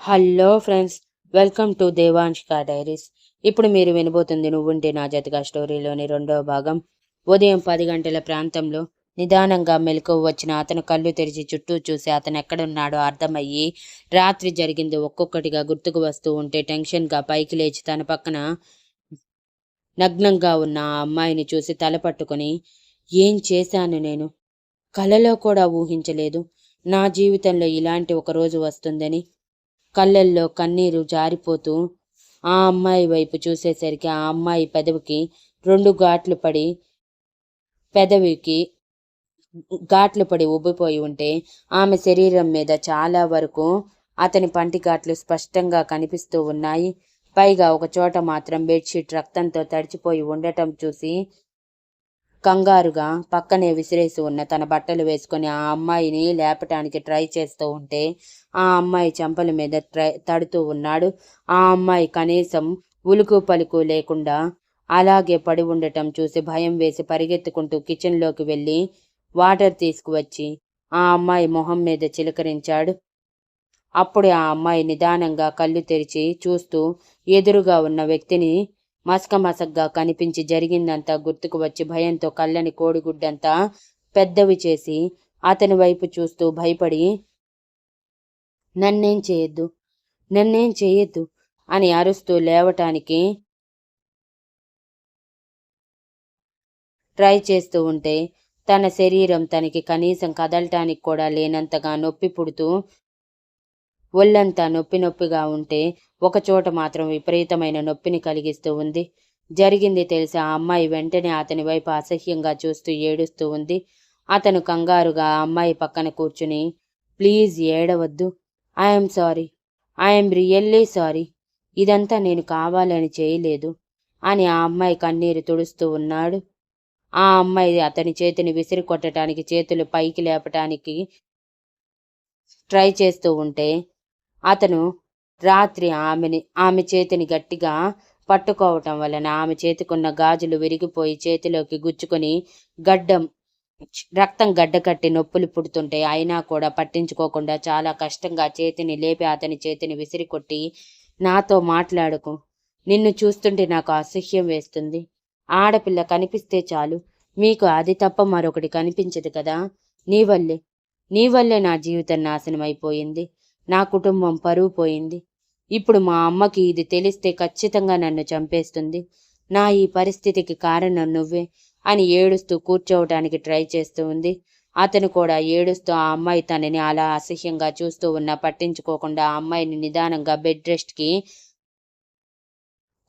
Hello friends, welcome to Devanshika diaries. ఇప్పుడు మీరు వినబోతుంది నువ్వుంటే నా జతగా స్టోరీలోని రెండవ భాగం. ఉదయం 10 గంటల ప్రాంతంలో నిదానంగా మెలకువ వచ్చిన అతను కళ్ళు తెరిచి చుట్టూ చూసి అతను ఎక్కడున్నాడో అర్థమయ్యి రాత్రి జరిగింది ఒక్కొక్కటిగా గుర్తుకు వస్తూ ఉంటే టెన్షన్గా పైకి లేచి తన పక్కన నగ్నంగా ఉన్న ఆ అమ్మాయిని చూసి తల పట్టుకొని, ఏం చేశాను నేను? కలలో కూడా ఊహించలేదు నా జీవితంలో ఇలాంటి ఒక రోజు వస్తుందని. కళ్ళల్లో కన్నీరు జారిపోతూ ఆ అమ్మాయి వైపు చూసేసరికి ఆ అమ్మాయి పెదవికి పెదవికి ఘాట్లు పడి ఉబ్బిపోయి ఉంటే ఆమె శరీరం మీద చాలా వరకు అతని పంటి ఘాట్లు స్పష్టంగా కనిపిస్తూ ఉన్నాయి. పైగా ఒక చోట మాత్రం బెడ్షీట్ రక్తంతో తడిచిపోయి ఉండటం చూసి కంగారుగా పక్కనే విసిరేసి ఉన్న తన బట్టలు వేసుకొని ఆ అమ్మాయిని లేపటానికి ట్రై చేస్తూ ఉంటే ఆ అమ్మాయి చెంపల మీద తడుతూ ఉన్నాడు. ఆ అమ్మాయి కనీసం ఉలుకు పలుకు లేకుండా అలాగే పడి ఉండటం చూసి భయం వేసి పరిగెత్తుకుంటూ కిచెన్లోకి వెళ్ళి వాటర్ తీసుకువచ్చి ఆ అమ్మాయి మొహం మీద చిలకరించాడు. అప్పుడు ఆ అమ్మాయి నిదానంగా కళ్ళు తెరిచి చూస్తూ ఎదురుగా ఉన్న వ్యక్తిని మసకమసగ్గా కనిపించి జరిగిందంతా గుర్తుకు వచ్చి భయంతో కళ్ళని కోడిగుడ్డంతా పెద్దవి చేసి అతని వైపు చూస్తూ భయపడి, నన్నేం చేయొద్దు అని అరుస్తూ లేవటానికి ట్రై చేస్తూ ఉంటే తన శరీరం తనకి కనీసం కదలటానికి కూడా లేనంతగా నొప్పి పుడుతూ ఒళ్ళంతా నొప్పిగా ఉంటే ఒకచోట మాత్రం విపరీతమైన నొప్పిని కలిగిస్తూ ఉంది. జరిగింది తెలిసి ఆ అమ్మాయి వెంటనే అతని వైపు అసహ్యంగా చూస్తూ ఏడుస్తూ ఉంది. అతను కంగారుగా ఆ అమ్మాయి పక్కన కూర్చుని, ప్లీజ్ ఏడవద్దు, ఐఎమ్ రియల్లీ సారీ, ఇదంతా నేను కావాలని చేయలేదు అని ఆ అమ్మాయి కన్నీరు తుడుస్తూ ఉన్నాడు. ఆ అమ్మాయి అతని చేతిని విసిరి కొట్టడానికి చేతులు పైకి లేపటానికి ట్రై చేస్తూ ఉంటే అతను రాత్రి ఆమె చేతిని గట్టిగా పట్టుకోవటం వలన ఆమె చేతికున్న గాజులు విరిగిపోయి చేతిలోకి గుచ్చుకొని రక్తం గడ్డకట్టి నొప్పులు పుడుతుంటే అయినా కూడా పట్టించుకోకుండా చాలా కష్టంగా చేతిని లేపి అతని చేతిని విసిరికొట్టి, నాతో మాట్లాడకు, నిన్ను చూస్తుంటే నాకు అసహ్యం వేస్తుంది. ఆడపిల్ల కనిపిస్తే చాలు, మీకు అది తప్ప మరొకటి కనిపించదు కదా. నీ వల్లే నా జీవితం నాశనం అయిపోయింది, నా కుటుంబం పరువు పోయింది. ఇప్పుడు మా అమ్మకి ఇది తెలిస్తే ఖచ్చితంగా నన్ను చంపేస్తుంది. నా ఈ పరిస్థితికి కారణం నువ్వే అని ఏడుస్తూ కూర్చోవడానికి ట్రై చేస్తూ ఉంది. అతను కూడా ఏడుస్తూ ఆ అమ్మాయి తనని అలా అసహ్యంగా చూస్తూ ఉన్నా పట్టించుకోకుండా ఆ అమ్మాయిని నిదానంగా బెడ్ రెస్ట్కి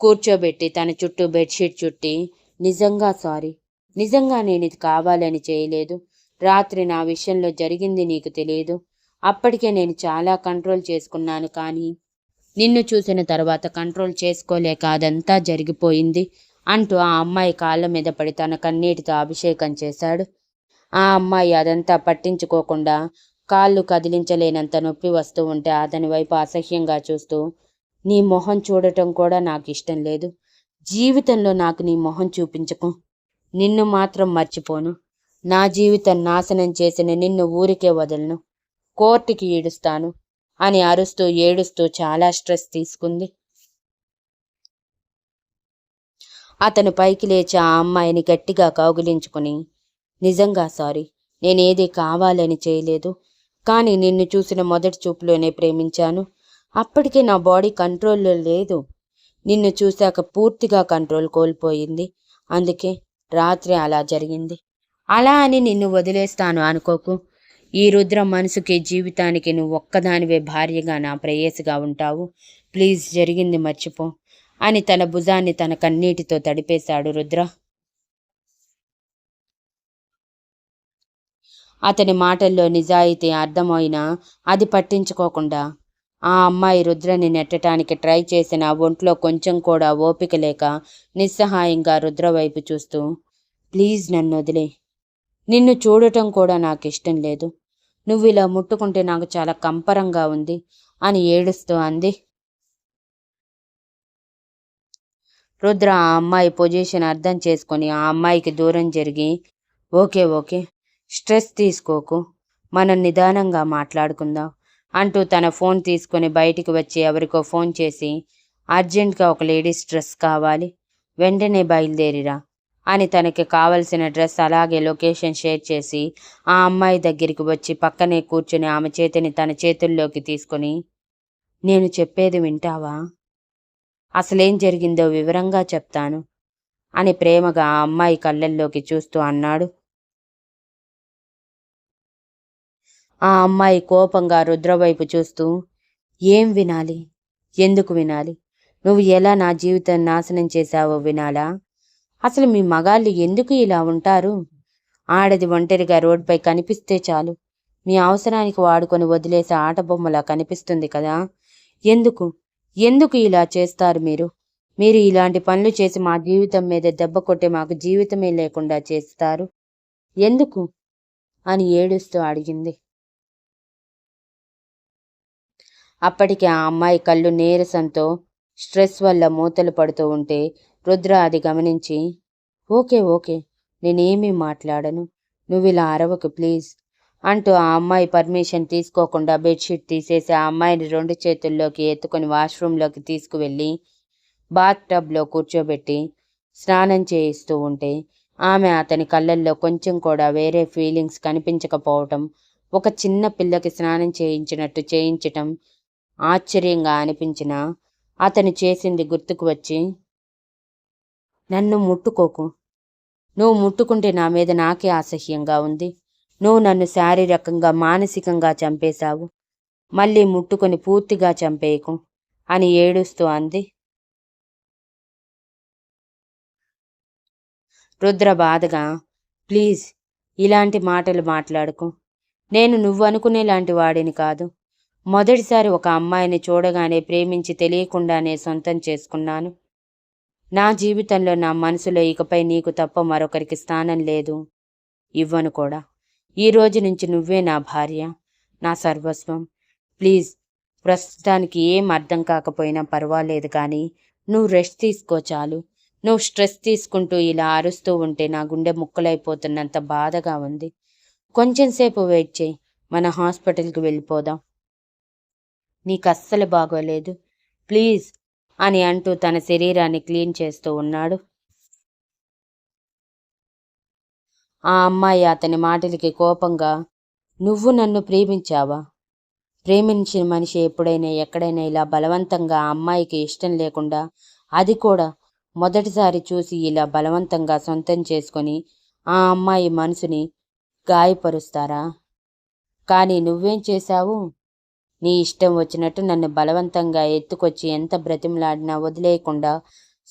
కూర్చోబెట్టి తన చుట్టూ బెడ్షీట్ చుట్టి, నిజంగా నేను ఇది కావాలని చేయలేదు. రాత్రి నా విషయంలో జరిగింది నీకు తెలియదు. అప్పటికే నేను చాలా కంట్రోల్ చేసుకున్నాను, కానీ నిన్ను చూసిన తర్వాత కంట్రోల్ చేసుకోలేక అదంతా జరిగిపోయింది అంటూ ఆ అమ్మాయి కాళ్ళ మీద పడి తన కన్నీటితో అభిషేకం చేశాడు. ఆ అమ్మాయి అదంతా పట్టించుకోకుండా కాళ్ళు కదిలించలేనంత నొప్పి వస్తూ ఉంటే అతని వైపు అసహ్యంగా చూస్తూ, నీ మొహం చూడటం కూడా నాకు ఇష్టం లేదు. జీవితంలో నాకు నీ మొహం చూపించకు. నిన్ను మాత్రం మర్చిపోను. నా జీవితం నాశనం చేసిన నిన్ను ఊరికే వదలను. కోర్టుకి ఈడుస్తాను అని అరుస్తూ ఏడుస్తూ చాలా స్ట్రెస్ తీసుకుంది. అతను పైకి లేచి ఆ అమ్మాయిని గట్టిగా కౌగిలించుకుని, నిజంగా సారీ, నేనేది కావాలని చేయలేదు, కానీ నిన్ను చూసిన మొదటి చూపులోనే ప్రేమించాను. అప్పటికే నా బాడీ కంట్రోల్లో లేదు. నిన్ను చూశాక పూర్తిగా కంట్రోల్ కోల్పోయింది. అందుకే రాత్రి అలా జరిగింది. అలా అని నిన్ను వదిలేస్తాను అనుకోకు. ఈ రుద్ర మనసుకి జీవితానికి నువ్వు ఒక్కదానివే భార్యగా నా ప్రేయసిగా ఉంటావు. ప్లీజ్ జరిగింది మర్చిపో అని తన భుజాన్ని తన కన్నీటితో తడిపేశాడు రుద్ర. అతని మాటల్లో నిజాయితీ అర్థమైనా అది పట్టించుకోకుండా ఆ అమ్మాయి రుద్రని నెట్టడానికి ట్రై చేసిన ఒంట్లో కొంచెం కూడా ఓపిక లేక నిస్సహాయంగా రుద్ర వైపు చూస్తూ, ప్లీజ్ నన్ను వదిలే, నిన్ను చూడటం కూడా నాకు ఇష్టం లేదు. నువ్వు ఇలా ముట్టుకుంటే నాకు చాలా కంపరంగా ఉంది అని ఏడుస్తూ అంది. రుద్ర ఆ అమ్మాయి పొజిషన్ అర్థం చేసుకొని ఆ అమ్మాయికి దూరం జరిగి, ఓకే స్ట్రెస్ తీసుకోకు, మనం నిదానంగా మాట్లాడుకుందాం. అంటూ తన ఫోన్ తీసుకుని బయటికి వచ్చి ఎవరికో ఫోన్ చేసి, అర్జెంట్గా ఒక లేడీస్ డ్రెస్ కావాలి, వెంటనే బయలుదేరిరా అని తనకి కావలసిన డ్రెస్ అలాగే లొకేషన్ షేర్ చేసి ఆ అమ్మాయి దగ్గరికి వచ్చి పక్కనే కూర్చుని ఆమె చేతిని తన చేతుల్లోకి తీసుకుని, నేను చెప్పేది వింటావా? అసలేం జరిగిందో వివరంగా చెప్తాను అని ప్రేమగా ఆ అమ్మాయి కళ్ళల్లోకి చూస్తూ అన్నాడు. ఆ అమ్మాయి కోపంగా రుద్ర వైపు చూస్తూ, ఏం వినాలి? ఎందుకు వినాలి? నువ్వు ఎలా నా జీవితం నాశనం చేశావో వినాలా? అసలు మీ మగాళ్ళు ఎందుకు ఇలా ఉంటారు? ఆడది ఒంటరిగా రోడ్డుపై కనిపిస్తే చాలు మీ అవసరానికి వాడుకొని వదిలేసే ఆటబొమ్మలా కనిపిస్తుంది కదా. ఎందుకు ఎందుకు ఇలా చేస్తారు మీరు? మీరు ఇలాంటి పనులు చేసి మా జీవితం మీద దెబ్బ కొట్టే మాకు జీవితమే లేకుండా చేస్తారు ఎందుకు అని ఏడుస్తూ అడిగింది. అప్పటికి ఆ అమ్మాయి కళ్ళు నీరసంతో స్ట్రెస్ వల్ల మూతలు పడుతూ ఉంటే రుద్ర అది గమనించి, ఓకే ఓకే, నేనేమీ మాట్లాడను, నువ్వు ఇలా అరవకు ప్లీజ్ అంటూ ఆ అమ్మాయి పర్మిషన్ తీసుకోకుండా బెడ్షీట్ తీసేసి ఆ అమ్మాయిని 2 చేతుల్లోకి ఎత్తుకొని వాష్రూమ్లోకి తీసుకువెళ్ళి బాత్ టబ్లో కూర్చోబెట్టి స్నానం చేయిస్తూ ఉంటే ఆమె అతని కళ్ళల్లో కొంచెం కూడా వేరే ఫీలింగ్స్ కనిపించకపోవటం, ఒక చిన్న పిల్లకి స్నానం చేయించినట్టు చేయించటం ఆశ్చర్యంగా అనిపించినా అతను చేసింది గుర్తుకు వచ్చి, నన్ను ముట్టుకోకు, నువ్వు ముట్టుకుంటే నా మీద నాకే అసహ్యంగా ఉంది, నువ్వు నన్ను శారీరకంగా మానసికంగా చంపేశావు, మళ్ళీ ముట్టుకొని పూర్తిగా చంపేయకు అని ఏడుస్తూ అంది. రుద్ర బాధగా, ప్లీజ్ ఇలాంటి మాటలు మాట్లాడకు, నేను నువ్వు అనుకునేలాంటి వాడిని కాదు, మొదటిసారి ఒక అమ్మాయిని చూడగానే ప్రేమించి తెలియకుండానే సొంతం చేసుకున్నాను, నా జీవితంలో నా మనసులో ఇకపై నీకు తప్ప మరొకరికి స్థానం లేదు, ఇవ్వను కూడా, ఈ రోజు నుంచి నువ్వే నా భార్య, నా సర్వస్వం, ప్లీజ్ ప్రస్తుతానికి ఏం అర్థం కాకపోయినా పర్వాలేదు కానీ నువ్వు రెస్ట్ తీసుకో చాలు, నువ్వు స్ట్రెస్ తీసుకుంటూ ఇలా అరుస్తూ ఉంటే నా గుండె ముక్కలైపోతున్నంత బాధగా ఉంది, కొంచెం సేపు వెయిట్ చేయి, మన హాస్పిటల్కి వెళ్ళిపోదాం, నీకు అస్సలు బాగోలేదు ప్లీజ్ అని అంటూ తన శరీరాన్ని క్లీన్ చేస్తూ ఉన్నాడు. ఆ అమ్మాయి అతని మాటలకి కోపంగా, నువ్వు నన్ను ప్రేమించావా? ప్రేమించిన మనిషి ఎప్పుడైనా ఎక్కడైనా ఇలా బలవంతంగా ఆ అమ్మాయికి ఇష్టం లేకుండా, అది కూడా మొదటిసారి చూసి ఇలా బలవంతంగా సొంతం చేసుకొని ఆ అమ్మాయి మనసుని గాయపరుస్తారా? కానీ నువ్వేం చేశావు? నీ ఇష్టం వచ్చినట్టు నన్ను బలవంతంగా ఎత్తుకొచ్చి ఎంత బ్రతిమలాడినా వదిలేయకుండా,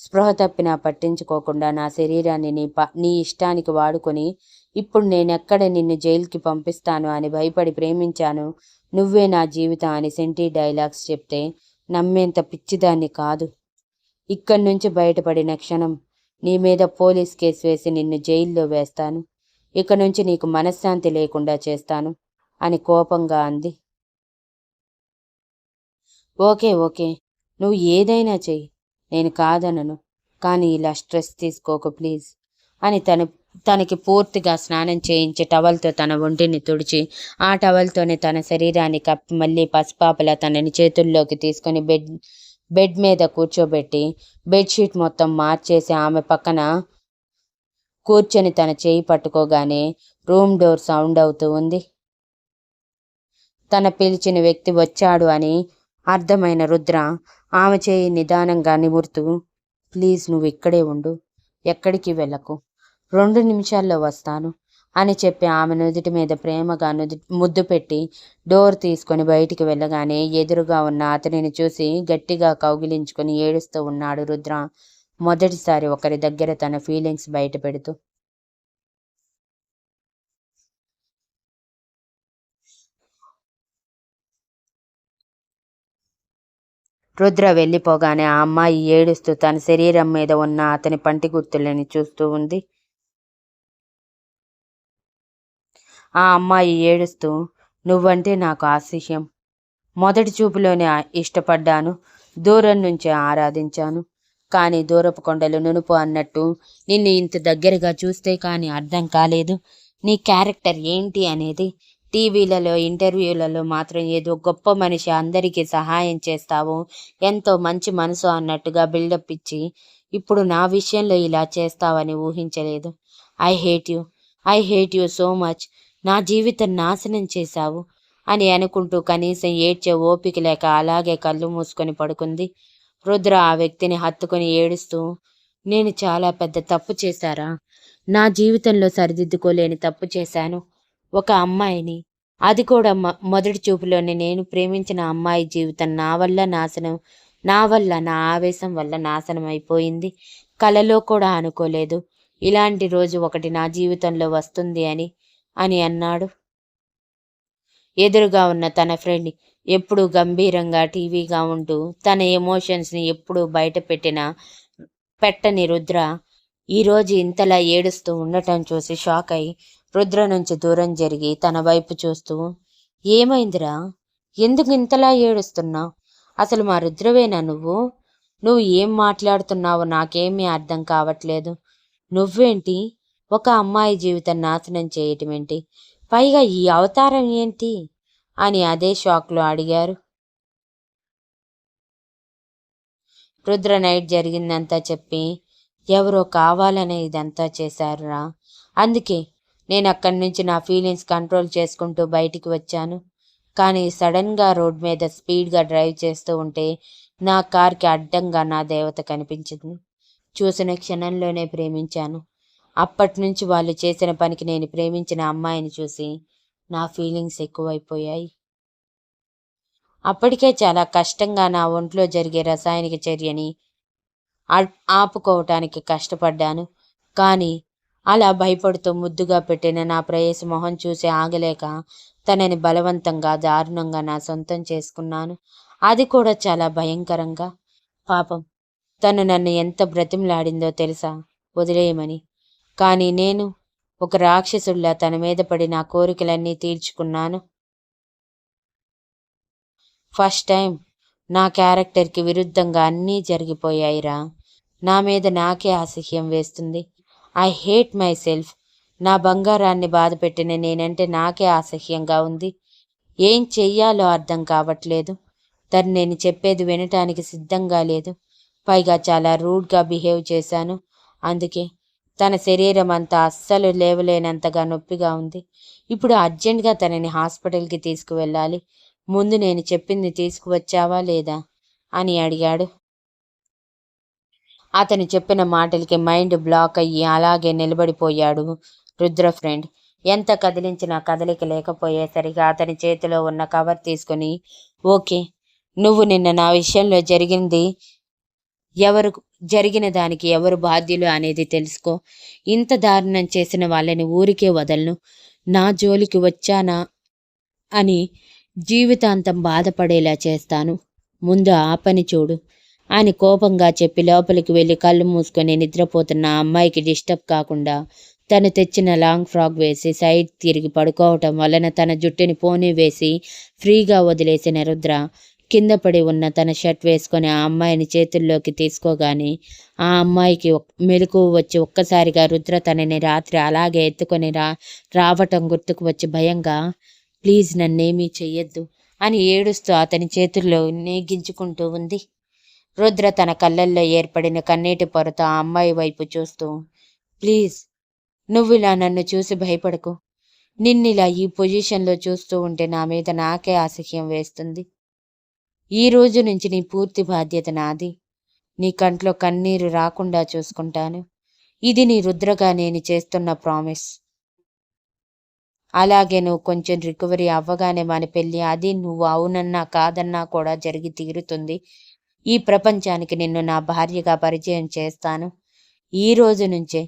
స్పృహ తప్పినా పట్టించుకోకుండా నా శరీరాన్ని నీ ఇష్టానికి వాడుకొని ఇప్పుడు నేనెక్కడ నిన్ను జైలుకి పంపిస్తాను అని భయపడి ప్రేమించాను, నువ్వే నా జీవితం అని సెంటీ డైలాగ్స్ చెప్తే నమ్మేంత పిచ్చిదాన్ని కాదు. ఇక్కడి నుంచి బయటపడిన క్షణం నీ మీద పోలీస్ కేసు వేసి నిన్ను జైల్లో వేస్తాను, ఇక నుంచి నీకు మనశ్శాంతి లేకుండా చేస్తాను అని కోపంగా అంది. ఓకే ఓకే, నువ్వు ఏదైనా చెయ్యి, నేను కాదనను, కానీ ఇలా స్ట్రెస్ తీసుకోకు ప్లీజ్ అని తనకి పూర్తిగా స్నానం చేయించి టవల్తో తన ఒంటిని తుడిచి ఆ టవల్తోనే తన శరీరాన్ని కప్పి మళ్ళీ పసిపాపలా తనని చేతుల్లోకి తీసుకొని బెడ్ మీద కూర్చోబెట్టి బెడ్షీట్ మొత్తం మార్చేసి ఆమె పక్కన కూర్చొని తన చేయి పట్టుకోగానే రూమ్ డోర్ సౌండ్ అవుతూ ఉంది. తన పిలిచిన వ్యక్తి వచ్చాడు అని అర్థమైన రుద్ర ఆమె చేయి నిదానంగా నిమురుతూ, ప్లీజ్ నువ్వు ఇక్కడే ఉండు, ఎక్కడికి వెళ్ళకు, 2 నిమిషాల్లో వస్తాను అని చెప్పి ఆమె నుదుటి మీద ప్రేమగా ముద్దు పెట్టి డోర్ తీసుకొని బయటికి వెళ్ళగానే ఎదురుగా ఉన్న అతనిని చూసి గట్టిగా కౌగిలించుకొని ఏడుస్తూ ఉన్నాడు రుద్ర, మొదటిసారి ఒకరి దగ్గర తన ఫీలింగ్స్ బయట పెడుతూ. రుద్ర వెళ్ళిపోగానే ఆ అమ్మాయి ఏడుస్తూ తన శరీరం మీద ఉన్న అతని పంటి గుర్తులని చూస్తూ ఉంది. ఆ అమ్మాయి ఏడుస్తూ, నువ్వంటే నాకు అసహ్యం, మొదటి చూపులోనే ఇష్టపడ్డాను, దూరం నుంచే ఆరాధించాను, కానీ దూరపు కొండలు నునుపు అన్నట్టు నిన్ను ఇంత దగ్గరగా చూస్తే కానీ అర్థం కాలేదు నీ క్యారెక్టర్ ఏంటి అనేది, టీవీలలో ఇంటర్వ్యూలలో మాత్రం ఏదో గొప్ప మనిషి, అందరికీ సహాయం చేస్తావు, ఎంతో మంచి మనసు అన్నట్టుగా బిల్డప్ ఇచ్చి ఇప్పుడు నా విషయంలో ఇలా చేస్తావని ఊహించలేదు. I hate you, I hate you so much. నా జీవితం నాశనం చేశావు అని అనుకుంటూ కనీసం ఏడ్చే ఓపిక లేక అలాగే కళ్ళు మూసుకొని పడుకుంది. రుద్ర ఆ వ్యక్తిని హత్తుకొని ఏడుస్తూ, నేను చాలా పెద్ద తప్పు చేశారా? నా జీవితంలో సరిదిద్దుకోలేని తప్పు చేశాను. ఒక అమ్మాయిని, అది కూడా మొదటి చూపులోనే నేను ప్రేమించిన అమ్మాయి జీవితం నా వల్ల నాశనం, నా వల్ల, నా ఆవేశం వల్ల నాశనం అయిపోయింది. కలలో కూడా అనుకోలేదు ఇలాంటి రోజు ఒకటి నా జీవితంలో వస్తుంది అని అన్నాడు. ఎదురుగా ఉన్న తన ఫ్రెండ్ ఎప్పుడూ గంభీరంగా టీవీగా ఉంటూ తన ఎమోషన్స్ని ఎప్పుడూ బయట పెట్టని రుద్ర ఈరోజు ఇంతలా ఏడుస్తూ ఉండటం చూసి షాక్ అయి రుద్ర నుంచి దూరం జరిగి తన వైపు చూస్తూ, ఏమైందిరా, ఎందుకు ఇంతలా ఏడుస్తున్నావు? అసలు మా రుద్రవేనా నువ్వు? నువ్వు ఏం మాట్లాడుతున్నావో నాకేమీ అర్థం కావట్లేదు. నువ్వేంటి ఒక అమ్మాయి జీవితం నాశనం చేయటం ఏంటి? పైగా ఈ అవతారం ఏంటి అని అదే షాక్లో అడిగారు. రుద్ర నైట్ జరిగిందంతా చెప్పి, ఎవరో కావాలనే ఇదంతా చేశారురా, అందుకే నేను అక్కడి నుంచి నా ఫీలింగ్స్ కంట్రోల్ చేసుకుంటూ బయటికి వచ్చాను. కానీ సడన్గా రోడ్ మీద స్పీడ్గా డ్రైవ్ చేస్తూ ఉంటే నా కార్కి అడ్డంగా నా దేవత కనిపించింది. చూసిన క్షణంలోనే ప్రేమించాను. అప్పటి నుంచి వాళ్ళు చేసిన పనికి నేను ప్రేమించిన అమ్మాయిని చూసి నా ఫీలింగ్స్ ఎక్కువైపోయాయి. అప్పటికే చాలా కష్టంగా నా ఒంట్లో జరిగే రసాయనిక చర్యని ఆపుకోవటానికి కష్టపడ్డాను. కానీ అలా భయపడుతూ ముద్దుగా పెట్టిన నా ప్రేయసి మొహం చూసి ఆగలేక తనని బలవంతంగా దారుణంగా నా సొంతం చేసుకున్నాను. అది కూడా చాలా భయంకరంగా. పాపం తను నన్ను ఎంత బ్రతిమలాడిందో తెలుసా వదిలేయమని. కానీ నేను ఒక రాక్షసుడిలా తన మీద పడి నా కోరికలన్నీ తీర్చుకున్నాను. ఫస్ట్ టైం నా క్యారెక్టర్కి విరుద్ధంగా అన్నీ జరిగిపోయాయిరా. నా మీద నాకే అసహ్యం వేస్తుంది. I hate my self. నా బంగారాన్ని బాధపెట్టిన నేనంటే నాకే అసహ్యంగా ఉంది. ఏం చెయ్యాలో అర్థం కావట్లేదు. తను నేను చెప్పేది వినటానికి సిద్ధంగా లేదు. పైగా చాలా రూడ్గా బిహేవ్ చేశాను. అందుకే తన శరీరం అంతా అస్సలు లేవలేనంతగా నొప్పిగా ఉంది. ఇప్పుడు అర్జెంట్గా తనని హాస్పిటల్కి తీసుకువెళ్ళాలి. ముందు నేను చెప్పింది తీసుకువచ్చావా లేదా అని అడిగాడు. అతను చెప్పిన మాటలకి మైండ్ బ్లాక్ అయ్యి అలాగే నిలబడిపోయాడు రుద్ర ఫ్రెండ్. ఎంత కదిలించినా కదలిక లేకపోయేసరికి అతని చేతిలో ఉన్న కవర్ తీసుకుని, ఓకే, నువ్వు నిన్న నా విషయంలో జరిగిన దానికి ఎవరు బాధ్యులు అనేది తెలుసుకో. ఇంత దారుణం చేసిన వాళ్ళని ఊరికే వదలను. నా జోలికి వచ్చానా అని జీవితాంతం బాధపడేలా చేస్తాను. ముందు ఆ పని చూడు అని కోపంగా చెప్పి లోపలికి వెళ్ళి కళ్ళు మూసుకొని నిద్రపోతున్న ఆ అమ్మాయికి డిస్టర్బ్ కాకుండా తను తెచ్చిన లాంగ్ ఫ్రాక్ వేసి సైడ్ తిరిగి పడుకోవటం వలన తన జుట్టుని పోనీ వేసి ఫ్రీగా వదిలేసిన రుద్ర కింద పడి ఉన్న తన షర్ట్ వేసుకొని ఆ అమ్మాయిని చేతుల్లోకి తీసుకోగానే ఆ అమ్మాయికి మెలకువ వచ్చి ఒక్కసారిగా రుద్ర తనని రాత్రి అలాగే ఎత్తుకొని రావటం గుర్తుకు వచ్చి భయంగా, ప్లీజ్ నన్నేమీ చెయ్యొద్దు అని ఏడుస్తూ అతని చేతుల్లో నేగించుకుంటూ ఉంది. రుద్ర తన కళ్ళల్లో ఏర్పడిన కన్నీటి పొరతో ఆ అమ్మాయి వైపు చూస్తూ, ప్లీజ్ నువ్వు ఇలా నన్ను చూసి భయపడకు. నిన్నిలా ఈ పొజిషన్లో చూస్తూ ఉంటే నా మీద నాకే అసహ్యం వేస్తుంది. ఈ రోజు నుంచి నీ పూర్తి బాధ్యత నాది. నీ కంట్లో కన్నీరు రాకుండా చూసుకుంటాను. ఇది నీ రుద్రగా నేను చేస్తున్న ప్రామిస్. అలాగే నువ్వు కొంచెం రికవరీ అవ్వగానే మన పెళ్ళి, అది నువ్వు అవునన్నా కాదన్నా కూడా జరిగి తీరుతుంది. ఈ ప్రపంచానికి నిన్ను నా భార్యగా పరిచయం చేస్తాను. ఈ రోజు నుంచే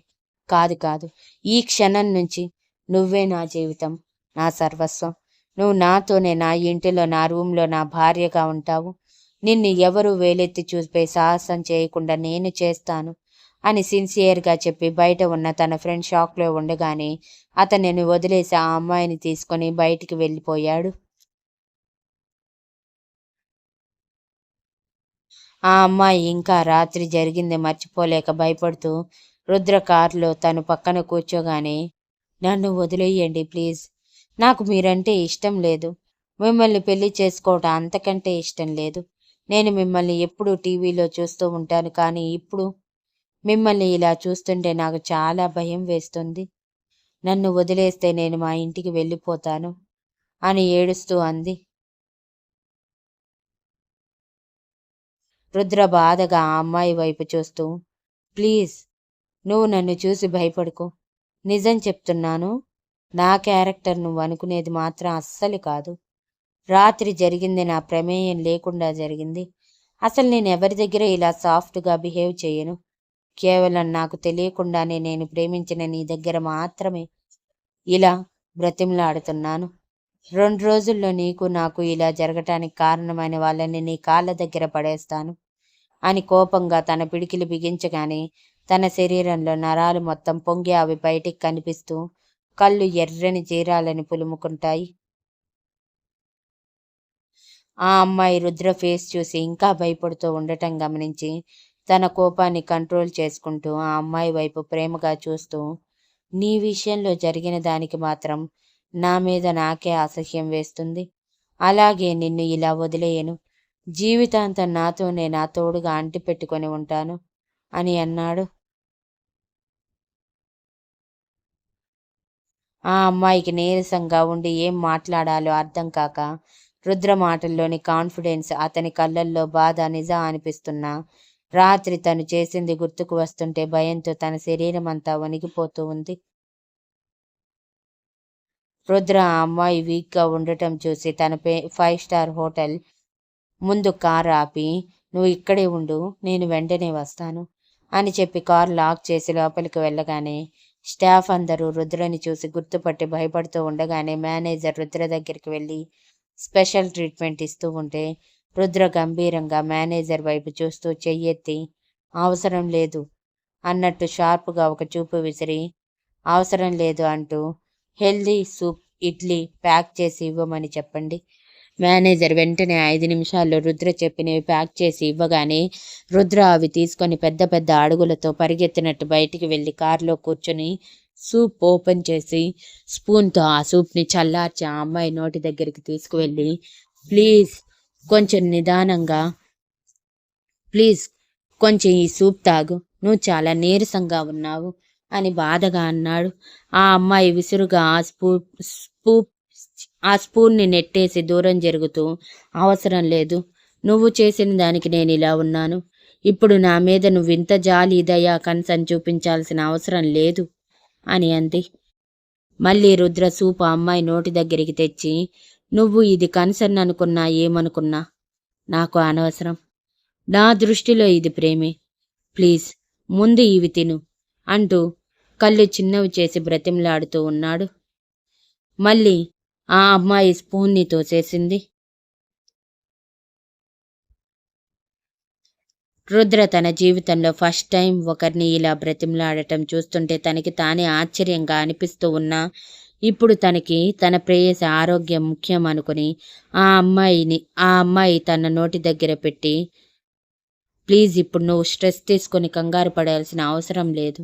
కాదు, ఈ క్షణం నుంచి నువ్వే నా జీవితం, నా సర్వస్వం. నువ్వు నాతోనే నా ఇంటిలో, నా రూమ్లో నా భార్యగా ఉంటావు. నిన్ను ఎవరు వేలెత్తి చూపే సాహసం చేయకుండా నేను చేస్తాను అని సిన్సియర్గా చెప్పి బయట ఉన్న తన ఫ్రెండ్ షాక్లో ఉండగానే అతనిని వదిలేసి ఆ అమ్మాయిని తీసుకొని బయటికి వెళ్ళిపోయాడు. ఆ అమ్మాయి ఇంకా రాత్రి జరిగింది మర్చిపోలేక భయపడుతూ రుద్ర కారులో తను పక్కన కూర్చోగానే, నన్ను వదిలేయండి ప్లీజ్, నాకు మీరంటే ఇష్టం లేదు. మిమ్మల్ని పెళ్లి చేసుకోవటం అంతకంటే ఇష్టం లేదు. నేను మిమ్మల్ని ఎప్పుడూ టీవీలో చూస్తూ ఉంటాను, కానీ ఇప్పుడు మిమ్మల్ని ఇలా చూస్తుంటే నాకు చాలా భయం వేస్తుంది. నన్ను వదిలేస్తే నేను మా ఇంటికి వెళ్ళిపోతాను అని ఏడుస్తూ అంది. రుద్ర బాధగా ఆ అమ్మాయి వైపు చూస్తూ, ప్లీజ్, నువ్వు నన్ను చూసి భయపడుకో. నిజం చెప్తున్నాను. నా క్యారెక్టర్ నువ్వు అనుకునేది మాత్రం అస్సలు కాదు. రాత్రి జరిగింది నా ప్రమేయం లేకుండా జరిగింది. అసలు నేను ఎవరి దగ్గర ఇలా సాఫ్ట్గా బిహేవ్ చేయను. కేవలం నాకు తెలియకుండానే నేను ప్రేమించిన నీ దగ్గర మాత్రమే ఇలా బ్రతిమలాడుతున్నాను. 2 రోజుల్లో నీకు నాకు ఇలా జరగటానికి కారణమైన వాళ్ళని నీ కాళ్ళ దగ్గర పడేస్తాను అని కోపంగా తన పిడికిలి బిగించగానే తన శరీరంలో నరాలు మొత్తం పొంగి అవి బయటికి కనిపిస్తూ కళ్ళు ఎర్రని జీరాలని పులుముకుంటాయి. ఆ అమ్మాయి రుద్ర ఫేస్ చూసి ఇంకా భయపడుతూ ఉండటం గమనించి తన కోపాన్ని కంట్రోల్ చేసుకుంటూ ఆ అమ్మాయి వైపు ప్రేమగా చూస్తూ, నీ విషయంలో జరిగిన దానికి మాత్రం నా మీద నాకే అసహ్యం వేస్తుంది. అలాగే నిన్ను ఇలా వదిలేయను. జీవితాంతం నాతోనే నా తోడుగా అంటిపెట్టుకొని ఉంటాను అని అన్నాడు. ఆ అమ్మాయికి నీరసంగా ఉండి ఏం మాట్లాడాలో అర్థం కాక రుద్ర మాటల్లోని కాన్ఫిడెన్స్, అతని కళ్ళల్లో బాధ నిజం అనిపిస్తున్నా రాత్రి తను చేసింది గుర్తుకు వస్తుంటే భయంతో తన శరీరం అంతా వణికిపోతూ ఉంది. రుద్ర ఆ అమ్మాయి వీక్గా ఉండటం చూసి తన 5 స్టార్ హోటల్ ముందు కారు ఆపి, నువ్వు ఇక్కడే ఉండు, నేను వెంటనే వస్తాను అని చెప్పి కారు లాక్ చేసి లోపలికి వెళ్ళగానే స్టాఫ్ అందరూ రుద్రని చూసి గుర్తుపట్టి భయపడుతూ ఉండగానే మేనేజర్ రుద్ర దగ్గరికి వెళ్ళి స్పెషల్ ట్రీట్మెంట్ ఇస్తూ ఉంటే రుద్ర గంభీరంగా మేనేజర్ వైపు చూస్తూ చెయ్యెత్తి, అవసరం లేదు అన్నట్టు షార్ప్గా ఒక చూపు విసిరి, అవసరం లేదు అంటూ హెల్దీ సూప్ ఇడ్లీ ప్యాక్ చేసి ఇవ్వమని చెప్పండి. మేనేజర్ వెంటనే 5 నిమిషాల్లో రుద్ర చెప్పినవి ప్యాక్ చేసి ఇవ్వగానే రుద్ర అవి తీసుకొని పెద్ద పెద్ద అడుగులతో పరిగెత్తినట్టు బయటికి వెళ్ళి కారులో కూర్చొని సూప్ ఓపెన్ చేసి స్పూన్తో ఆ సూప్ని చల్లార్చి ఆ అమ్మాయి నోటి దగ్గరికి తీసుకువెళ్ళి, ప్లీజ్ కొంచెం నిదానంగా, ప్లీజ్ కొంచెం ఈ సూప్ తాగు, నువ్వు చాలా నీరసంగా ఉన్నావు అని బాధగా అన్నాడు. ఆ అమ్మాయి విసురుగా ఆ స్పూన్ని నెట్టేసి దూరం జరుగుతూ, అవసరం లేదు, నువ్వు చేసిన దానికి నేను ఇలా ఉన్నాను. ఇప్పుడు నా మీద నువ్వింత జాలి దయా కన్సర్న్ చూపించాల్సిన అవసరం లేదు అని అంది. మళ్ళీ రుద్ర సూపు అమ్మాయి నోటి దగ్గరికి తెచ్చి, నువ్వు ఇది కన్సర్న్ అనుకున్నా ఏమనుకున్నా నాకు అనవసరం. నా దృష్టిలో ఇది ప్రేమే. ప్లీజ్ ముందు ఇవి తిను అంటూ కళ్ళు చిన్నవి చేసి బ్రతిమలాడుతూ ఉన్నాడు. మళ్ళీ ఆ అమ్మాయి స్పూన్ని తోసేసింది. రుద్ర తన జీవితంలో ఫస్ట్ టైం ఒకరిని ఇలా బ్రతిమలాడటం చూస్తుంటే తనకి తానే ఆశ్చర్యంగా అనిపిస్తూ ఉన్నా, ఇప్పుడు తనకి తన ప్రేయసి ఆరోగ్యం ముఖ్యం అనుకుని ఆ అమ్మాయి తన నోటి దగ్గర పెట్టి, ప్లీజ్ ఇప్పుడు నువ్వు స్ట్రెస్ తీసుకొని కంగారు పడాల్సిన అవసరం లేదు.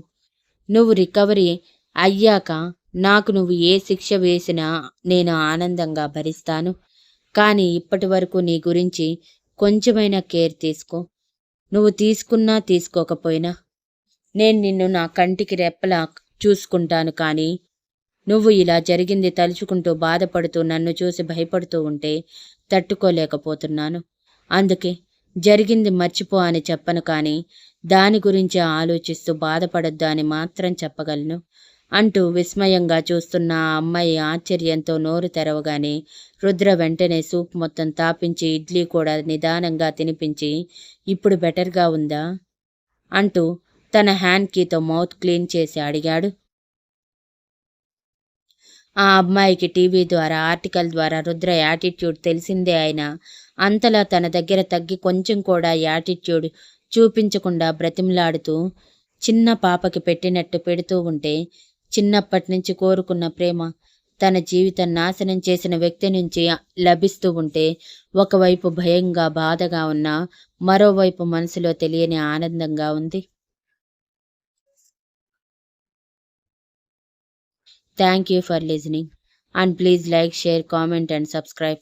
నువ్వు రికవరీ అయ్యాక నాకు నువ్వు ఏ శిక్ష వేసినా నేను ఆనందంగా భరిస్తాను. కానీ ఇప్పటి వరకు నీ గురించి కొంచెమైనా కేర్ తీసుకో. నువ్వు తీసుకున్నా తీసుకోకపోయినా నేను నిన్ను నా కంటికి రెప్పలా చూసుకుంటాను. కానీ నువ్వు ఇలా జరిగింది తలుచుకుంటూ బాధపడుతూ నన్ను చూసి భయపడుతూ ఉంటే తట్టుకోలేకపోతున్నాను. అందుకే జరిగింది మర్చిపో అని చెప్పను, కానీ దాని గురించి ఆలోచిస్తూ బాధపడొద్దు అని మాత్రం చెప్పగలను అంటూ విస్మయంగా చూస్తున్న ఆ అమ్మాయి ఆశ్చర్యంతో నోరు తెరవగానే రుద్ర వెంటనే సూప్ మొత్తం తాపించి ఇడ్లీ కూడా నిదానంగా తినిపించి, ఇప్పుడు బెటర్గా ఉందా అంటూ తన హ్యాండ్ కీతో మౌత్ క్లీన్ చేసి అడిగాడు. ఆ అమ్మాయికి టీవీ ద్వారా ఆర్టికల్ ద్వారా రుద్ర యాటిట్యూడ్ తెలిసిందే అయినా అంతలా తన దగ్గర తగ్గి కొంచెం కూడా యాటిట్యూడ్ చూపించకుండా బ్రతిమలాడుతూ చిన్న పాపకి పెట్టినట్టు పెడుతూ ఉంటే, చిన్నప్పటి నుంచి కోరుకున్న ప్రేమ తన జీవితం నాశనం చేసిన వ్యక్తి నుంచి లభిస్తూ ఉంటే ఒకవైపు భయంగా బాధగా ఉన్నా మరోవైపు మనసులో తెలియని ఆనందంగా ఉంది. Thank you for listening. And please like, share, comment and subscribe.